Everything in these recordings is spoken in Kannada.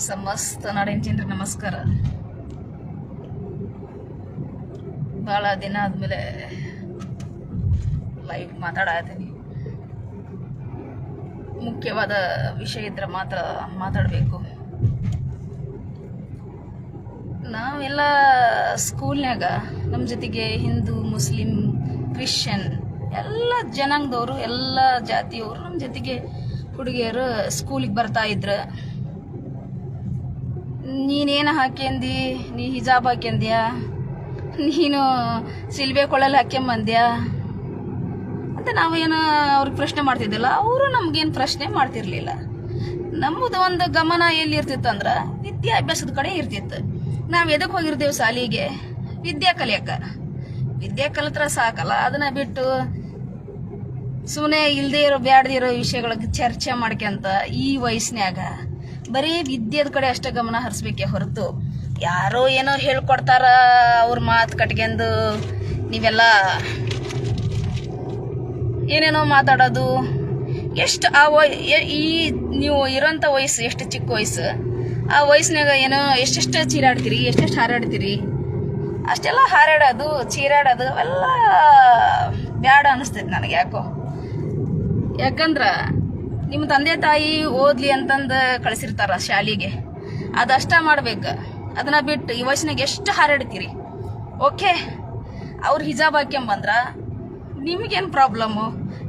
ಸಮಸ್ತ ನಾಡಿನ ಜನರಿಗೆ ನಮಸ್ಕಾರ. ಭಾಳ ದಿನ ಆದಮೇಲೆ ಲೈವ್ ಮಾತಾಡತ್ತೀನಿ. ಮುಖ್ಯವಾದ ವಿಷಯ ಇದ್ರೆ ಮಾತ್ರ ಮಾತಾಡಬೇಕು. ನಾವೆಲ್ಲ ಸ್ಕೂಲ್ನಾಗ ನಮ್ಮ ಜೊತೆಗೆ ಹಿಂದೂ, ಮುಸ್ಲಿಂ, ಕ್ರಿಶ್ಚಿಯನ್ ಎಲ್ಲ ಜನಾಂಗದವರು, ಎಲ್ಲ ಜಾತಿಯವರು ನಮ್ಮ ಜೊತೆಗೆ ಹುಡುಗಿಯರು ಸ್ಕೂಲಿಗೆ ಬರ್ತಾ ಇದ್ರು. ನೀನೇನು ಹಾಕ್ಯಂದಿ, ನೀ ಹಿಜಾಬ್ ಹಾಕ್ಯಂದ್ಯಾ, ನೀನು ಸಿಲ್ಬೆ ಕೊಳ್ಳಲ್ಲಿ ಹಾಕ್ಯಂಬಂದ್ಯಾ ಅಂತ ನಾವೇನು ಅವ್ರಿಗೆ ಪ್ರಶ್ನೆ ಮಾಡ್ತಿದ್ದಿಲ್ಲ. ಅವರು ನಮ್ಗೇನು ಪ್ರಶ್ನೆ ಮಾಡ್ತಿರ್ಲಿಲ್ಲ. ನಮ್ಮದು ಒಂದು ಗಮನ ಎಲ್ಲಿರ್ತಿತ್ತು ಅಂದ್ರೆ ವಿದ್ಯಾಭ್ಯಾಸದ ಕಡೆ ಇರ್ತಿತ್ತು. ನಾವು ಎದಕ್ಕೆ ಹೋಗಿರ್ತೇವೆ ಶಾಲಿಗೆ? ವಿದ್ಯಾ ಕಲಿಯಕ್ಕೆ. ವಿದ್ಯಾ ಕಲಿತ್ರ ಸಾಕಲ್ಲ, ಅದನ್ನ ಬಿಟ್ಟು ಸುಮ್ಮನೆ ಇಲ್ಲದೆ ಇರೋ ಬ್ಯಾಡದೇ ಇರೋ ವಿಷಯಗಳಿಗೆ ಚರ್ಚೆ ಮಾಡ್ಕೊಂತ ಈ ವಯಸ್ಸಿನಾಗ ಬರೀ ವಿದ್ಯೆದ ಕಡೆ ಅಷ್ಟೇ ಗಮನ ಹರಿಸ್ಬೇಕೇ ಹೊರತು ಯಾರೋ ಏನೋ ಹೇಳ್ಕೊಡ್ತಾರ ಅವ್ರ ಮಾತು ಕಟ್ಕೊಂಡು ನೀವೆಲ್ಲ ಏನೇನೋ ಮಾತಾಡೋದು. ಎಷ್ಟು ಈ ನೀವು ಇರೋಂಥ ವಯಸ್ಸು ಎಷ್ಟು ಚಿಕ್ಕ ವಯಸ್ಸು, ಆ ವಯಸ್ಸಿನಾಗ ಏನೋ ಎಷ್ಟೆಷ್ಟು ಚೀರಾಡ್ತೀರಿ, ಎಷ್ಟೆಷ್ಟು ಹಾರಾಡ್ತೀರಿ, ಅಷ್ಟೆಲ್ಲ ಹಾರಾಡೋದು ಚೀರಾಡೋದು ಅವೆಲ್ಲ ಬ್ಯಾಡ ಅನ್ನಿಸ್ತೈತೆ ನನಗೆ. ಯಾಕಂದ್ರೆ ನಿಮ್ಮ ತಂದೆ ತಾಯಿ ಓದ್ಲಿ ಅಂತಂದು ಕಳಿಸಿರ್ತಾರ ಶಾಲೆಗೆ, ಅದಷ್ಟ ಮಾಡ್ಬೇಕು. ಅದನ್ನ ಬಿಟ್ಟು ಈ ವಯಸ್ಸಿನಾಗ ಎಷ್ಟು ಹಾರಾಡ್ತೀರಿ. ಓಕೆ, ಅವ್ರು ಹಿಜಾಬ್ ಹಾಕ್ಯಂಬಂದ್ರ ನಿಮಗೇನು ಪ್ರಾಬ್ಲಮ್ಮು?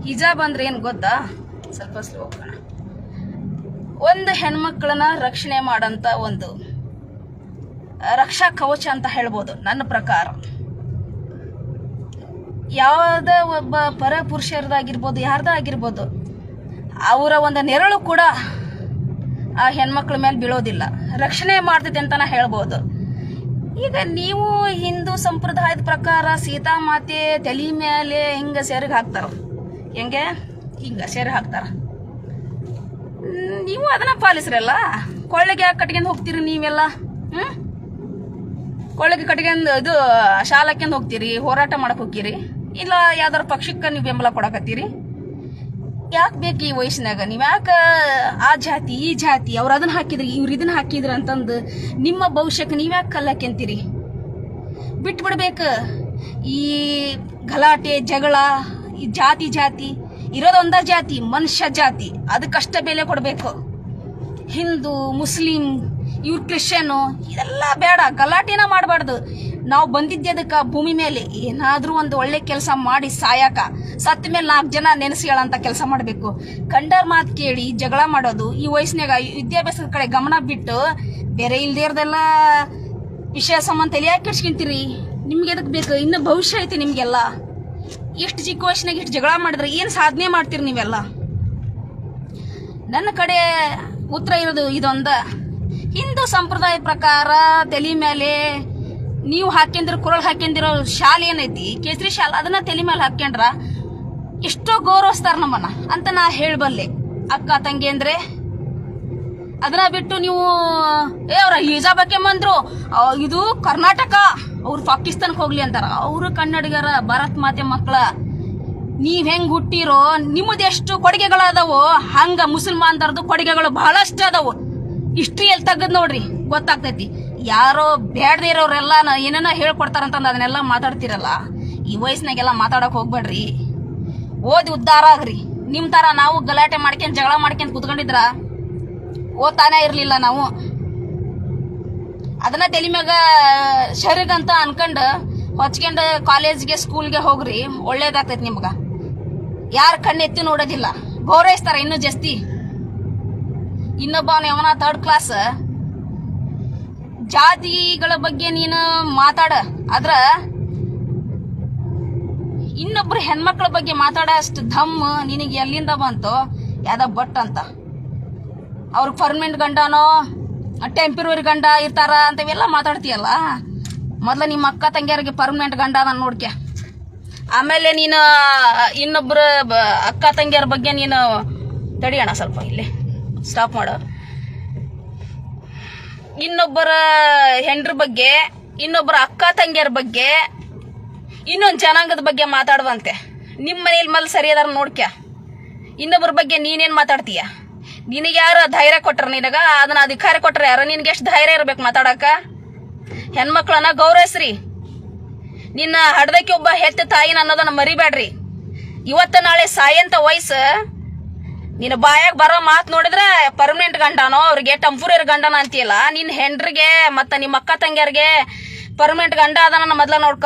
ಹಿಜಾಬ್ ಅಂದ್ರೆ ಏನು ಗೊತ್ತಾ? ಸ್ವಲ್ಪ ಸ್ಲೋ ಹೋಗೋಣ. ಒಂದು ಹೆಣ್ಮಕ್ಳನ್ನ ರಕ್ಷಣೆ ಮಾಡೋಂಥ ಒಂದು ರಕ್ಷಾ ಕವಚ ಅಂತ ಹೇಳ್ಬೋದು ನನ್ನ ಪ್ರಕಾರ. ಯಾವುದೇ ಒಬ್ಬ ಪರ ಪುರುಷರದಾಗಿರ್ಬೋದು, ಯಾರ್ದಾಗಿರ್ಬೋದು, ಅವರ ಒಂದು ನೆರಳು ಕೂಡ ಆ ಹೆಣ್ಮಕ್ಳ ಮೇಲೆ ಬೀಳೋದಿಲ್ಲ, ರಕ್ಷಣೆ ಮಾಡ್ತೈತೆ ಅಂತ ಹೇಳ್ಬೋದು. ಈಗ ನೀವು ಹಿಂದೂ ಸಂಪ್ರದಾಯದ ಪ್ರಕಾರ ಸೀತಾಮಾತೆ ತಲೆ ಮೇಲೆ ಹಿಂಗೆ ಸೆರಗ್ ಹಾಕ್ತಾರ, ಹೆಂಗೆ ಹಿಂಗೆ ಸೆರಗ್ ಹಾಕ್ತಾರ. ನೀವು ಅದನ್ನ ಪಾಲಿಸ್ರಲ್ಲ. ಕೊಳ್ಳೆಗೆ ಯಾಕೆ ಕಟ್ಕೊಂಡು ಹೋಗ್ತೀರಿ ನೀವೆಲ್ಲ? ಕೊಳ್ಳೆಗೆ ಕಟ್ಕೊಂಡು ಇದು ಶಾಲೆ ಹಾಕ್ಯಂದು ಹೋಗ್ತೀರಿ, ಹೋರಾಟ ಮಾಡಕ್ ಹೋಗ್ತೀರಿ, ಇಲ್ಲ ಯಾವ್ದಾರ ಪಕ್ಷಕ್ಕೆ ನೀವು ಬೆಂಬಲ ಕೊಡಕತ್ತೀರಿ? ಯಾಕೆ ಬೇಕು ಈ ವಯಸ್ಸಿನಾಗ? ನೀವು ಯಾಕೆ ಆ ಜಾತಿ ಈ ಜಾತಿ ಅವ್ರು ಅದನ್ನ ಹಾಕಿದ್ರಿ ಇವ್ರು ಇದನ್ನ ಹಾಕಿದ್ರು ಅಂತಂದು ನಿಮ್ಮ ಭವಿಷ್ಯಕ್ಕೆ ನೀವ್ಯಾಕೆ ಕಲ್ಲಾಕ್ಯಂತೀರಿ? ಬಿಟ್ಬಿಡ್ಬೇಕು ಈ ಗಲಾಟೆ ಜಗಳ. ಈ ಜಾತಿ ಇರೋದೊಂದ ಜಾತಿ, ಮನುಷ್ಯ ಜಾತಿ, ಅದಕ್ಕಷ್ಟ ಬೆಲೆ ಕೊಡಬೇಕು. ಹಿಂದೂ, ಮುಸ್ಲಿಂ, ಇವ್ರು ಕ್ರಿಶ್ಚಿಯನು ಇದೆಲ್ಲ ಬೇಡ, ಗಲಾಟೆನ ಮಾಡಬಾರ್ದು. ನಾವು ಬಂದಿದ್ದೆ ಅದಕ್ಕೆ ಭೂಮಿ ಮೇಲೆ ಏನಾದ್ರೂ ಒಂದು ಒಳ್ಳೆ ಕೆಲಸ ಮಾಡಿ ಸಾಯಕ, ಸತ್ತ ಮೇಲೆ 4 ಜನ ನೆನೆಸಿ ಹೇಳಂತ ಕೆಲಸ ಮಾಡಬೇಕು. ಕಂಡರ್ ಮಾತು ಕೇಳಿ ಜಗಳ ಮಾಡೋದು ಈ ವಯಸ್ಸಿನಾಗ ವಿದ್ಯಾಭ್ಯಾಸದ ಕಡೆ ಗಮನ ಬಿಟ್ಟು ಬೇರೆ ಇಲ್ದೇ ಇರೋದೆಲ್ಲ ವಿಷಯ ಸಂಬಂಧ ತಲೆ ಯಾಕೆ ಕೆಡ್ಸ್ಕೊಂತೀರಿ? ನಿಮ್ಗೆ ಎದಕ್ ಬೇಕು? ಇನ್ನು ಭವಿಷ್ಯ ಐತಿ ನಿಮ್ಗೆಲ್ಲ. ಎಷ್ಟು ಚಿಕ್ಕ ವಯಸ್ಸಿನಾಗ ಇಷ್ಟು ಜಗಳ ಮಾಡಿದ್ರೆ ಏನು ಸಾಧನೆ ಮಾಡ್ತೀರಿ ನೀವೆಲ್ಲ? ನನ್ನ ಕಡೆ ಉತ್ತರ ಇರೋದು ಇದೊಂದ. ಹಿಂದೂ ಸಂಪ್ರದಾಯ ಪ್ರಕಾರ ತಲೆ ಮೇಲೆ ನೀವು ಹಾಕ್ಯಂದಿರೋ ಕೊರಳು ಹಾಕ್ಯಂದಿರೋ ಶಾಲೆ ಏನೈತಿ, ಕೇಸರಿ ಶಾಲೆ, ಅದನ್ನ ತಲೆ ಮೇಲೆ ಹಾಕ್ಯಂಡ್ರ ಎಷ್ಟೋ ಗೌರವಿಸ್ತಾರ ನಮ್ಮನ್ನ ಅಂತ ನಾ ಹೇಳಬಲ್ಲೆ. ಅಕ್ಕ ತಂಗಿ ಅಂದ್ರೆ ಅದನ್ನ ಬಿಟ್ಟು ನೀವು ಅವ್ರ ಹಿಜಾಬ್ ಹಾಕ್ಯಂಬಂದ್ರು ಇದು ಕರ್ನಾಟಕ, ಅವ್ರು ಪಾಕಿಸ್ತಾನಕ್ಕೆ ಹೋಗ್ಲಿ ಅಂತಾರ. ಅವರು ಕನ್ನಡಿಗರ, ಭಾರತ್ ಮಾತೆ ಮಕ್ಕಳ. ನೀವ್ ಹೆಂಗ್ ಹುಟ್ಟಿರೋ ನಿಮ್ಮದೆಷ್ಟು ಕೊಡುಗೆಗಳದಾವೋ ಹಂಗ ಮುಸಲ್ಮಾನ್ದರ್ದು ಕೊಡುಗೆಗಳು ಬಹಳಷ್ಟು ಅದಾವು. ಹಿಸ್ಟ್ರಿಯಲ್ಲಿ ತೆಗದ್ ನೋಡ್ರಿ, ಗೊತ್ತಾಗ್ತೈತಿ. ಯಾರೋ ಬೇಡದೇ ಇರೋರೆಲ್ಲ ಏನೇನೋ ಹೇಳ್ಕೊಡ್ತಾರಂತಂದು ಅದನ್ನೆಲ್ಲ ಮಾತಾಡ್ತಿರಲ್ಲ. ಈ ವಯಸ್ಸಿನಾಗೆಲ್ಲ ಮಾತಾಡಕ್ ಹೋಗ್ಬೇಡ್ರಿ. ಓದಿ ಉದ್ಧಾರ ಆಗ್ರಿ. ನಿಮ್ ತರ ನಾವು ಗಲಾಟೆ ಮಾಡ್ಕೊಂಡ್ ಜಗಳ ಮಾಡ್ಕೊಂಡ್ ಕುತ್ಕೊಂಡಿದ್ರ ಓದ್ತಾನೆ ಇರ್ಲಿಲ್ಲ ನಾವು. ಅದನ್ನ ತಲೆ ಮ್ಯಾಗ ಶರಿಗಂತ ಅನ್ಕಂಡು ಹೊಚ್ಕೊಂಡು ಕಾಲೇಜ್ಗೆ ಸ್ಕೂಲ್ಗೆ ಹೋಗ್ರಿ, ಒಳ್ಳೇದಾಗ್ತೈತಿ ನಿಮ್ಗ. ಯಾರ ಕಣ್ಣೆತ್ತಿ ನೋಡೋದಿಲ್ಲ, ಗೌರವಿಸ್ತಾರ ಇನ್ನೂ ಜಾಸ್ತಿ. ಇನ್ನೊಬ್ಬವನ ಯವನ 3rd ಕ್ಲಾಸ್ ಜಾತಿಗಳ ಬಗ್ಗೆ ನೀನು ಮಾತಾಡ, ಆದ್ರ ಇನ್ನೊಬ್ರು ಹೆಣ್ಮಕ್ಳ ಬಗ್ಗೆ ಮಾತಾಡ ಅಷ್ಟು ದಮ್ ನಿನಗೆ ಎಲ್ಲಿಂದ ಬಂತು? ಯಾವ್ದ ಬಟ್ ಅಂತ ಅವ್ರಿಗೆ ಪರ್ಮನೆಂಟ್ ಗಂಡನೋ ಟೆಂಪರರಿ ಗಂಡ ಇರ್ತಾರ ಅಂತವೆಲ್ಲ ಮಾತಾಡ್ತೀಯಲ್ಲ. ಮೊದ್ಲ ನಿಮ್ಮ ಅಕ್ಕ ತಂಗಿಯರಿಗೆ ಪರ್ಮನೆಂಟ್ ಗಂಡ ನಾನು ನೋಡ್ಕೆ, ಆಮೇಲೆ ನೀನು ಇನ್ನೊಬ್ರು ಅಕ್ಕ ತಂಗಿಯರ ಬಗ್ಗೆ ನೀನು ತಡಿಯೋಣ ಸ್ವಲ್ಪ, ಇಲ್ಲಿ ಸ್ಟಾಪ್ ಮಾಡು. ಇನ್ನೊಬ್ಬರ ಹೆಂಡ್ರ ಬಗ್ಗೆ, ಇನ್ನೊಬ್ಬರ ಅಕ್ಕ ತಂಗಿಯರ ಬಗ್ಗೆ, ಇನ್ನೊಂದು ಜನಾಂಗದ ಬಗ್ಗೆ ಮಾತಾಡುವಂತೆ. ನಿಮ್ಮ ಮನೇಲಿ ಮಲ್ ಸರಿ ಅದಾರ ನೋಡ್ಕ್ಯ. ಇನ್ನೊಬ್ಬರ ಬಗ್ಗೆ ನೀನೇನು ಮಾತಾಡ್ತೀಯ? ನಿನಗೆ ಯಾರು ಧೈರ್ಯ ಕೊಟ್ರ? ನಿನಗ ಅದನ್ನ ಅಧಿಕಾರ ಕೊಟ್ರ ಯಾರು? ನಿನ್ಗೆ ಎಷ್ಟು ಧೈರ್ಯ ಇರ್ಬೇಕು ಮಾತಾಡಕ? ಹೆಣ್ಮಕ್ಳನ್ನ ಗೌರವಿಸ್ರಿ. ನಿನ್ನ ಹಡ್ದಕ್ಕೆ ಒಬ್ಬ ಹೆತ್ತ ತಾಯಿನ ಅನ್ನೋದನ್ನ ಮರಿಬೇಡ್ರಿ. ಇವತ್ತ ನಾಳೆ ಸಾಯಂತ ವಯಸ್ಸು ನಿನ್ನ ಬಾಯಾಗ ಬರೋ ಮಾತು ನೋಡಿದ್ರೆ ಪರ್ಮನೆಂಟ್ ಗಂಡನೋ ಅವ್ರಿಗೆ ಟೆಂಪರರಿ ಗಂಡನ ಅಂತೀಯಲ್ಲ. ನಿನ್ನ ಹೆಂಡ್ರಿಗೆ ಮತ್ತ ನಿಮ್ಮ ಅಕ್ಕ ತಂಗಿಯರ್ಗೆ ಪರ್ಮನೆಂಟ್ ಗಂಡ ಅದನ್ನ ಮೊದ್ಲ ನೋಡ್ಕ.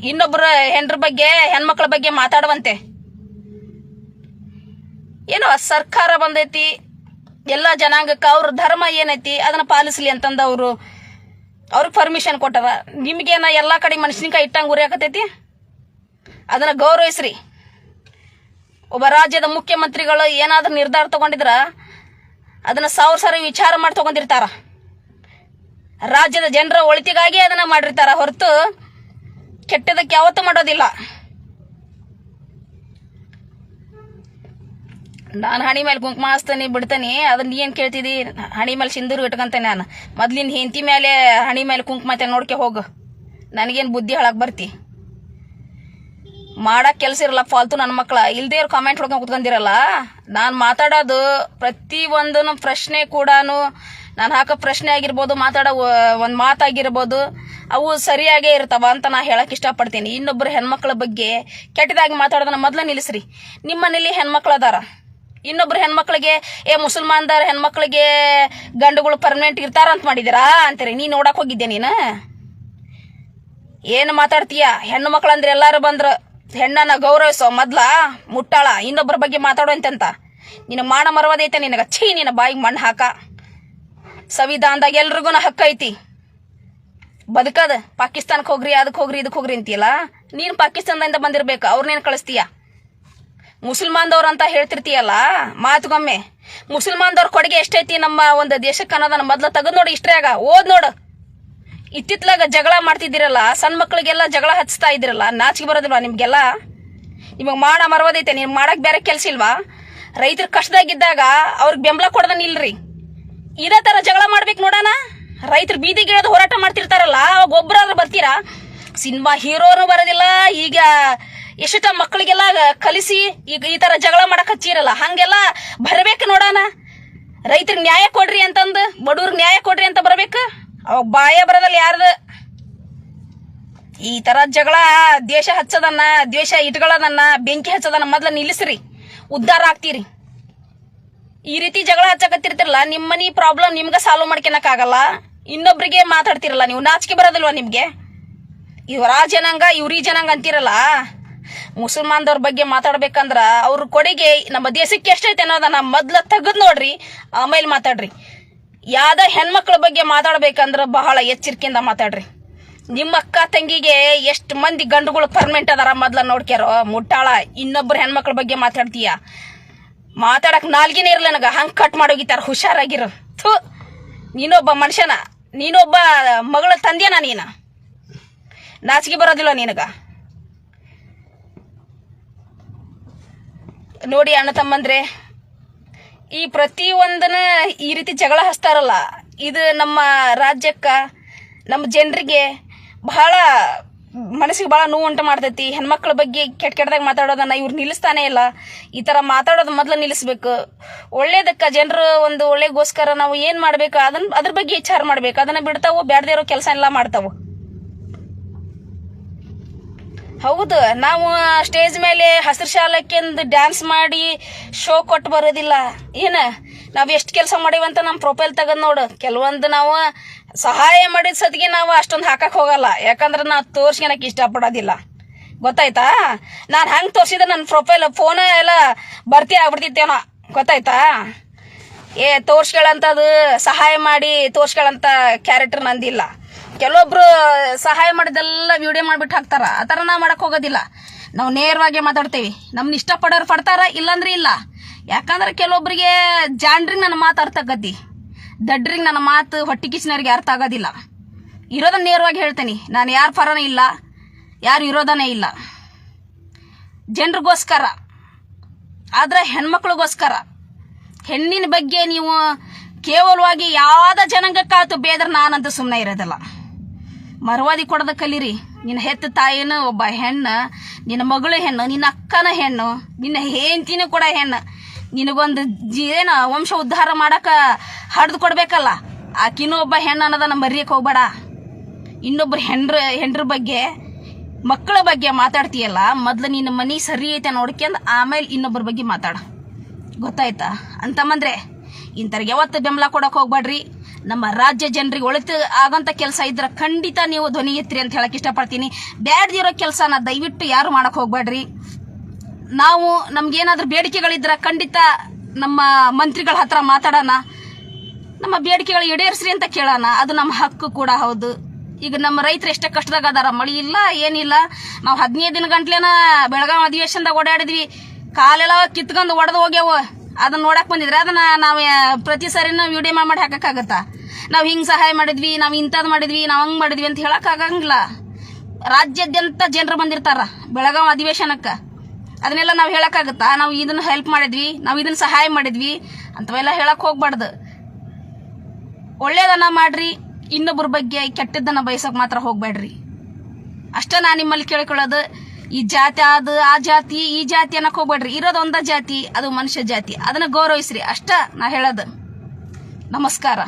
ಇನ್ನೊಬ್ರು ಹೆಂಡ್ರ ಬಗ್ಗೆ ಹೆಣ್ಮಕ್ಳ ಬಗ್ಗೆ ಮಾತಾಡುವಂತೆ. ಏನೋ ಸರ್ಕಾರ ಬಂದೈತಿ, ಎಲ್ಲ ಜನಾಂಗಕ್ಕೆ ಅವ್ರ ಧರ್ಮ ಏನೈತಿ ಅದನ್ನ ಪಾಲಿಸ್ಲಿ ಅಂತಂದ ಅವ್ರಿಗೆ ಪರ್ಮಿಷನ್ ಕೊಟ್ಟಾರ. ನಿಮ್ಗೇನ ಎಲ್ಲಾ ಕಡೆ ಮನುಷ್ಯನಿಕಾಯಿ ಇಟ್ಟಂಗೆ ಉರಿಯಾಕತೈತಿ? ಅದನ್ನ ಗೌರವಿಸ್ರಿ. ಒಬ್ಬ ರಾಜ್ಯದ ಮುಖ್ಯಮಂತ್ರಿಗಳು ಏನಾದ್ರೂ ನಿರ್ಧಾರ ತಗೊಂಡಿದ್ರ ಅದನ್ನ ಸಾವಿರ ಸಾರಿ ವಿಚಾರ ಮಾಡಿ ತಗೊಂಡಿರ್ತಾರ. ರಾಜ್ಯದ ಜನರ ಒಳಿತಿಗಾಗಿ ಅದನ್ನ ಮಾಡಿರ್ತಾರ ಹೊರತು ಕೆಟ್ಟದಕ್ಕೆ ಯಾವತ್ತೂ ಮಾಡೋದಿಲ್ಲ. ನಾನು ಹಣಿ ಮೇಲೆ ಕುಂಕುಮ ಹಚ್ತಾನೆ ಬಿಡ್ತಾನೆ, ಅದನ್ನ ನೀ ಏನ್ ಕೇಳ್ತಿದಿ? ಹಣಿ ಮೇಲೆ ಸಿಂದೂರು ಇಟ್ಕೊಂತಾನೆ. ನಾನು ಮೊದ್ಲಿನ ಹೆಂಡತಿ ಮೇಲೆ ಹಣಿ ಮೇಲೆ ಕುಂಕುಮ ನೋಡ್ಕೆ ಹೋಗು. ನನಗೇನು ಬುದ್ಧಿ ಹೇಳಕ್ ಬರ್ತಿ? ಮಾಡಕ್ ಕೆಲಸ ಇರಲ್ಲ ಫಾಲ್ತು ನನ್ನ ಮಕ್ಳ. ಇಲ್ದೇ ಇವ್ರು ಕಾಮೆಂಟ್ ಹೊಡ್ಕೊಂಡು ಕುತ್ಕೊಂಡಿರಲ್ಲ. ನಾನು ಮಾತಾಡೋದು ಪ್ರತಿ ಒಂದು ಪ್ರಶ್ನೆ ಕೂಡ ನಾನು ಹಾಕೋ ಪ್ರಶ್ನೆ ಆಗಿರ್ಬೋದು, ಮಾತಾಡೋ ಒಂದು ಮಾತಾಗಿರ್ಬೋದು, ಅವು ಸರಿಯಾಗೇ ಇರ್ತಾವ ಅಂತ ನಾ ಹೇಳಕ್ ಇಷ್ಟಪಡ್ತೀನಿ. ಇನ್ನೊಬ್ರು ಹೆಣ್ಮಕ್ಳ ಬಗ್ಗೆ ಕೆಟ್ಟದಾಗಿ ಮಾತಾಡೋದನ್ನ ಮೊದ್ಲ ನಿಲ್ಲಿಸ್ರಿ. ನಿಮ್ಮ ಮನೇಲಿ ಹೆಣ್ಮಕ್ಳು ಅದಾರ, ಇನ್ನೊಬ್ರು ಹೆಣ್ಮಕ್ಳಿಗೆ ಮುಸಲ್ಮಾನ್ದಾರ ಹೆಣ್ಮಕ್ಳಿಗೆ ಗಂಡುಗಳು ಪರ್ಮನೆಂಟ್ ಇರ್ತಾರ ಅಂತ ಮಾಡಿದಿರಾ ಅಂತೀರಿ. ನೀ ನೋಡಕ್ ಹೋಗಿದ್ದೆ? ನೀನು ಏನು ಮಾತಾಡ್ತೀಯ? ಹೆಣ್ಣು ಮಕ್ಳು ಅಂದ್ರೆ ಎಲ್ಲಾರು ಬಂದ್ರ ಹೆಣ್ಣನ್ನ ಗೌರವಿಸೋ ಮೊದ್ಲ ಮುಟ್ಟಾಳ ಇನ್ನೊಬ್ಬರ ಬಗ್ಗೆ ಮಾತಾಡೋಂತ. ನಿನ್ನ ಮಾನ ಮರವದೈತೆ ನಿನಗ? ಛೀ, ನಿನ್ನ ಬಾಯಿಗೆ ಮಣ್ಣು ಹಾಕ. ಸಂವಿಧಾನದಾಗ ಎಲ್ರಿಗೂ ಹಕ್ಕ ಐತಿ ಬದುಕದ. ಪಾಕಿಸ್ತಾನಕ್ಕೆ ಹೋಗ್ರಿ, ಅದಕ್ಕೆ ಹೋಗ್ರಿ, ಇದಕ್ಕೆ ಹೋಗ್ರಿ ಅಂತೀಯಲ್ಲ. ನೀನು ಪಾಕಿಸ್ತಾನದಿಂದ ಬಂದಿರ್ಬೇಕು, ಅವ್ರನ್ನೇನು ಕಳಿಸ್ತೀಯ? ಮುಸಲ್ಮಾನ್ದವ್ರು ಅಂತ ಹೇಳ್ತಿರ್ತೀಯಲ್ಲ ಮಾತುಗೊಮ್ಮೆ. ಮುಸಲ್ಮಾನ್ದವ್ರ ಕೊಡುಗೆ ಎಷ್ಟೈತಿ ನಮ್ಮ ಒಂದು ದೇಶಕ್ಕೆ ಅನ್ನೋದನ್ನ ಮೊದ್ಲ ತೆಗೆದು ನೋಡಿ. ಇಷ್ಟ್ರಾಗ ಓದ್ ನೋಡು. ಇತ್ತಿತ್ಲಾಗ ಜಗಳ ಮಾಡ್ತಿದ್ದೀರಲ್ಲ, ಸಣ್ಣ ಮಕ್ಳಿಗೆಲ್ಲ ಜಗಳ ಹಚ್ತಾ ಇದ್ದೀರಲ್ಲ, ನಾಚಿಕೆ ಬರೋದಿಲ್ವಾ ನಿಮ್ಗೆಲ್ಲ? ನಿಮಗ್ ಮಾಡ ಮರವದೈತೆ? ನಿಮ್ಗೆ ಮಾಡಕ್ ಬೇರೆ ಕೆಲ್ಸ ಇಲ್ವಾ? ರೈತರ ಕಷ್ಟದಾಗಿದ್ದಾಗ ಅವ್ರಿಗೆ ಬೆಂಬಲ ಕೊಡದ ನಿಲ್ರಿ. ಇದೇ ತರ ಜಗಳ ಮಾಡ್ಬೇಕು ನೋಡೋಣ. ರೈತರು ಬೀದಿಗಿಳಿದು ಹೋರಾಟ ಮಾಡ್ತಿರ್ತಾರಲ್ಲ, ಅವಾಗ ಒಬ್ಬರಾದ್ರೂ ಬರ್ತೀರಾ? ಸಿನಿಮಾ ಹೀರೋನು ಬರೋದಿಲ್ಲ. ಈಗ ಎಷ್ಟು ಮಕ್ಕಳಿಗೆಲ್ಲ ಕಲಿಸಿ ಈಗ ಈ ತರ ಜಗಳ ಮಾಡಕ್ ಹಚ್ಚಿರಲ್ಲ, ಹಂಗೆಲ್ಲ ಬರ್ಬೇಕು ನೋಡೋಣ. ರೈತರಿಗೆ ನ್ಯಾಯ ಕೊಡ್ರಿ ಅಂತಂದು, ಬಡವ್ರಿಗೆ ನ್ಯಾಯ ಕೊಡ್ರಿ ಅಂತ ಬರ್ಬೇಕು. ಅವಾಗ ಬಾಯ ಬರೋದಲ್ಲ ಯಾರ್ದು. ಈ ತರ ಜಗಳ ದೇಶ ಹಚ್ಚೋದನ್ನ, ದ್ವೇಷ ಇಟ್ಕೊಳ್ಳೋದನ್ನ, ಬೆಂಕಿ ಹಚ್ಚೋದನ್ನ ಮೊದ್ಲ ನಿಲ್ಲಿಸ್ರಿ. ಉದ್ಧಾರ ಆಗ್ತೀರಿ. ಈ ರೀತಿ ಜಗಳ ಹಚ್ಚಕತ್ತಿರ್ತಿರಲ್ಲ, ನಿಮ್ಮ ಮನಿ ಪ್ರಾಬ್ಲಮ್ ನಿಮ್ಗೆ ಸಾಲ್ವ್ ಮಾಡ್ಕೊಳಕ್ ಆಗಲ್ಲ. ಇನ್ನೊಬ್ರಿಗೆ ಮಾತಾಡ್ತಿರಲ್ಲ ನೀವು. ನಾಚಿಕೆ ಬರೋದಿಲ್ವಾ ನಿಮ್ಗೆ? ಇವ್ರ ಆ ಜನಾಂಗ ಇವ್ರ ಈ ಜನಾಂಗ ಅಂತಿರಲ್ಲ. ಮುಸಲ್ಮಾನ್ದವ್ರ ಬಗ್ಗೆ ಮಾತಾಡ್ಬೇಕಂದ್ರ ಅವ್ರ ಕೊಡುಗೆ ನಮ್ಮ ದೇಶಕ್ಕೆ ಎಷ್ಟೈತೆ ಅನ್ನೋದನ್ನ ಮೊದ್ಲ ತೆಗೆದು ನೋಡ್ರಿ, ಆಮೇಲೆ ಮಾತಾಡ್ರಿ. ಯಾವ್ದ ಹೆಣ್ಮಕ್ಳ ಬಗ್ಗೆ ಮಾತಾಡ್ಬೇಕಂದ್ರ ಬಹಳ ಎಚ್ಚರಿಕೆಯಿಂದ ಮಾತಾಡ್ರಿ. ನಿಮ್ಮ ಅಕ್ಕ ತಂಗಿಗೆ ಎಷ್ಟು ಮಂದಿ ಗಂಡುಗಳು ಪರ್ಮನೆಂಟ್ ಅದಾರ ಮೊದ್ಲ ನೋಡ್ಕ್ಯಾರೋ. ಮುಟ್ಟಾಳ ಇನ್ನೊಬ್ರು ಹೆಣ್ಮಕ್ಳ ಬಗ್ಗೆ ಮಾತಾಡ್ತೀಯ? ಮಾತಾಡಕ್ ನಾಲ್ಗಿನೇ ಇರ್ಲ ನನಗ, ಹಂಗ್ ಕಟ್ ಮಾಡೋಗಿತಾರ. ಹುಷಾರಾಗಿರು. ಥೂ, ನೀನೊಬ್ಬ ಮನುಷ್ಯನ, ನೀನೊಬ್ಬ ಮಗಳ ತಂದೆನ? ನೀನ ನಾಚಿಕೆ ಬರೋದಿಲ್ಲ ನಿನಗ? ನೋಡಿ ಅಣ್ಣ ತಮ್ಮಂದ್ರೆ, ಈ ಪ್ರತಿ ಒಂದನ ಈ ರೀತಿ ಜಗಳ ಹಚ್ತಾರಲ್ಲ, ಇದು ನಮ್ಮ ರಾಜ್ಯಕ್ಕ, ನಮ್ಮ ಜನರಿಗೆ ಬಹಳ ಮನಸ್ಸಿಗೆ ಬಹಳ ನೋವು ಉಂಟು ಮಾಡ್ತೈತಿ. ಹೆಣ್ಮಕ್ಳ ಬಗ್ಗೆ ಕೆಟ್ಟದಾಗ ಮಾತಾಡೋದನ್ನ ಇವ್ರು ನಿಲ್ಲಿಸ್ತಾನೆ ಇಲ್ಲ. ಈ ತರ ಮಾತಾಡೋದು ಮೊದ್ಲು ನಿಲ್ಲಿಸ್ಬೇಕು. ಒಳ್ಳೇದಕ್ಕ ಜನರು ಒಂದು ಒಳ್ಳೆಗೋಸ್ಕರ ನಾವು ಏನ್ ಮಾಡ್ಬೇಕು ಅದ್ರ ಬಗ್ಗೆ ವಿಚಾರ ಮಾಡ್ಬೇಕು. ಅದನ್ನ ಬಿಡ್ತಾವು, ಬ್ಯಾಡದೇ ಇರೋ ಕೆಲಸ ಎಲ್ಲ ಮಾಡ್ತಾವು. ಹೌದು, ನಾವು ಸ್ಟೇಜ್ ಮೇಲೆ ಹಸಿರು ಶಾಲಕ್ಕೆಂದು ಡ್ಯಾನ್ಸ್ ಮಾಡಿ ಶೋ ಕೊಟ್ಟು ಬರೋದಿಲ್ಲ. ಏನ ನಾವ್ ಎಷ್ಟು ಕೆಲಸ ಮಾಡೀವಂತ ನಮ್ಮ ಪ್ರೊಫೈಲ್ ತೆಗೆದು ನೋಡು. ಕೆಲವೊಂದು ನಾವು ಸಹಾಯ ಮಾಡಿದ ಸತಿಗೆ ನಾವು ಅಷ್ಟೊಂದು ಹಾಕಕ್ ಹೋಗಲ್ಲ, ಯಾಕಂದ್ರೆ ನಾವು ತೋರ್ಸ್ಕೊಳಕ್ ಇಷ್ಟಪಡೋದಿಲ್ಲ. ಗೊತ್ತಾಯ್ತಾ? ನಾನು ಹಂಗೆ ತೋರಿಸಿದ್ರೆ ನನ್ನ ಪ್ರೊಫೈಲ್ ಫೋನ್ ಎಲ್ಲ ಭರ್ತಿ ಆಗ್ಬಿಡ್ತಿತ್ತೇನೋ. ಗೊತ್ತಾಯ್ತಾ? ತೋರ್ಸ್ಕೊಳ್ಳಂತದು ಸಹಾಯ ಮಾಡಿ ತೋರ್ಸ್ಕೊಳ್ಳಂತ ಕ್ಯಾರೆಕ್ಟರ್ ನಂದಿಲ್ಲ. ಕೆಲವೊಬ್ರು ಸಹಾಯ ಮಾಡಿದೆಲ್ಲ ವಿಡಿಯೋ ಮಾಡ್ಬಿಟ್ಟು ಹಾಕ್ತಾರ. ಆ ಥರ ನಾವು ಮಾಡಕ್ ಹೋಗೋದಿಲ್ಲ. ನಾವು ನೇರವಾಗಿ ಮಾತಾಡ್ತೇವಿ. ನಮ್ನ ಇಷ್ಟಪಡೋರು ಪಡ್ತಾರ, ಇಲ್ಲಾಂದ್ರೆ ಇಲ್ಲ. ಯಾಕಂದ್ರೆ ಕೆಲವೊಬ್ರಿಗೆ ಜಾಣ್ರಿಗೆ ನನ್ನ ಮಾತು ಅರ್ಥ ಆಗತ್ತಿ, ದಡ್ರಿಗೆ ನನ್ನ ಮಾತು ಹೊಟ್ಟಿ ಕಿಚ್ಚಿನವ್ರಿಗೆ ಅರ್ಥ ಆಗೋದಿಲ್ಲ. ಇರೋದನ್ನ ನೇರವಾಗಿ ಹೇಳ್ತೇನೆ. ನಾನು ಯಾರ ಪರನೇ ಇಲ್ಲ, ಯಾರು ಇರೋದನೇ ಇಲ್ಲ. ಜನರಿಗೋಸ್ಕರ, ಆದ್ರೆ ಹೆಣ್ಮಕ್ಳಿಗೋಸ್ಕರ. ಹೆಣ್ಣಿನ ಬಗ್ಗೆ ನೀವು ಕೇವಲವಾಗಿ ಯಾವ್ದ ಜನಾಂಗಕ್ಕಾತು ಬೇದ್ರೆ ನಾನಂತೂ ಸುಮ್ಮನೆ ಇರೋದಿಲ್ಲ. ಮರವಾದಿ ಕೊಡೋದ ಕಲೀರಿ. ನಿನ್ನ ಹೆತ್ತ ತಾಯಿನ ಒಬ್ಬ ಹೆಣ್ಣು, ನಿನ್ನ ಮಗಳು ಹೆಣ್ಣು, ನಿನ್ನ ಅಕ್ಕನ ಹೆಣ್ಣು, ನಿನ್ನ ಹೆಂಡತಿನೂ ಕೂಡ ಹೆಣ್ಣು. ನಿನಗೊಂದು ಏನ ವಂಶ ಉದ್ಧಾರ ಮಾಡಕ ಹಡ್ದು ಕೊಡ್ಬೇಕಲ್ಲ. ಆಕಿನೂ ಒಬ್ಬ ಹೆಣ್ಣು ಅನ್ನೋದನ್ನ ಮರಿಯಕ್ಕೆ ಹೋಗ್ಬೇಡ. ಇನ್ನೊಬ್ರು ಹೆಂಡ್ರ ಬಗ್ಗೆ ಮಕ್ಕಳ ಬಗ್ಗೆ ಮಾತಾಡ್ತೀಯಲ್ಲ, ಮೊದ್ಲು ನಿನ್ನ ಮನಿ ಸರಿ ಐತೆ ನೋಡ್ಕೊಂಡ್ ಆಮೇಲೆ ಇನ್ನೊಬ್ಬರ ಬಗ್ಗೆ ಮಾತಾಡ. ಗೊತ್ತಾಯ್ತಾ? ಅಂತಂದ್ರೆ ಇಂಥವ್ರಿಗೆ ಯಾವತ್ತು ಬೆಂಬಲ ಕೊಡಕ್ ಹೋಗ್ಬೇಡ್ರಿ. ನಮ್ಮ ರಾಜ್ಯ ಜನರಿಗೆ ಒಳಿತು ಆಗಂತ ಕೆಲಸ ಇದ್ರೆ ಖಂಡಿತ ನೀವು ಧ್ವನಿ ಎತ್ತಿರಿ ಅಂತ ಹೇಳಕ್ ಇಷ್ಟಪಡ್ತೀನಿ. ಬ್ಯಾಡ್ದಿರೋ ಕೆಲಸನ ದಯವಿಟ್ಟು ಯಾರು ಮಾಡಕ್ ಹೋಗ್ಬೇಡ್ರಿ. ನಾವು ನಮ್ಗೇನಾದ್ರೂ ಬೇಡಿಕೆಗಳಿದ್ರೆ ಖಂಡಿತ ನಮ್ಮ ಮಂತ್ರಿಗಳ ಹತ್ರ ಮಾತಾಡೋಣ, ನಮ್ಮ ಬೇಡಿಕೆಗಳು ಈಡೇರಿಸ್ರಿ ಅಂತ ಕೇಳೋಣ. ಅದು ನಮ್ಮ ಹಕ್ಕು ಕೂಡ ಹೌದು. ಈಗ ನಮ್ಮ ರೈತರು ಎಷ್ಟೇ ಕಷ್ಟದಾಗ ಅದಾರ, ಮಳಿ ಇಲ್ಲ ಏನಿಲ್ಲ. ನಾವು 15 ದಿನ ಗಂಟ್ಲೆನ ಬೆಳಗಾವಿ ಅಧಿವೇಶನದಾಗ ಓಡಾಡಿದ್ವಿ, ಕಾಲೆಲ್ಲ ಕಿತ್ಕೊಂಡು ಒಡೆದು ಹೋಗ್ಯಾವ. ಅದನ್ನ ನೋಡಕ್ ಬಂದಿದ್ರೆ ಅದನ್ನ ನಾವು ಪ್ರತಿ ಸರಿನ ವಿಡಿಯೋ ಮಾಡಿ ಹಾಕಕ್ಕಾಗತ್ತಾ? ನಾವು ಹಿಂಗ್ ಸಹಾಯ ಮಾಡಿದ್ವಿ, ನಾವು ಇಂಥದ್ದು ಮಾಡಿದ್ವಿ, ನಾವು ಹಂಗ್ ಮಾಡಿದ್ವಿ ಅಂತ ಹೇಳಕ್ ಆಗಂಗಿಲ್ಲ. ರಾಜ್ಯಾದ್ಯಂತ ಜನರು ಬಂದಿರ್ತಾರ ಬೆಳಗಾವಿ ಅಧಿವೇಶನಕ್ಕೆ, ಅದನ್ನೆಲ್ಲ ನಾವು ಹೇಳಕ್ಕಾಗತ್ತಾ? ನಾವು ಇದನ್ನ ಹೆಲ್ಪ್ ಮಾಡಿದ್ವಿ, ನಾವು ಇದನ್ನ ಸಹಾಯ ಮಾಡಿದ್ವಿ ಅಂತವೆಲ್ಲ ಹೇಳಕ್ ಹೋಗ್ಬಾರ್ದು. ಒಳ್ಳೇದನ್ನ ಮಾಡ್ರಿ, ಇನ್ನೊಬ್ಬರ ಬಗ್ಗೆ ಕೆಟ್ಟದ್ದನ್ನ ಬಯಸಕ್ ಮಾತ್ರ ಹೋಗ್ಬೇಡ್ರಿ. ಅಷ್ಟ ನಾ ನಿಮ್ಮಲ್ಲಿ ಕೇಳ್ಕೊಳ್ಳೋದು. ಈ ಜಾತಿ ಅದು ಆ ಜಾತಿ ಈ ಜಾತಿ ಅನ್ನಕ್ ಹೋಗ್ಬೇಡ್ರಿ. ಇರೋದು ಒಂದ ಜಾತಿ, ಅದು ಮನುಷ್ಯ ಜಾತಿ, ಅದನ್ನ ಗೌರವಿಸ್ರಿ. ಅಷ್ಟ ನಾ ಹೇಳೋದು. ನಮಸ್ಕಾರ.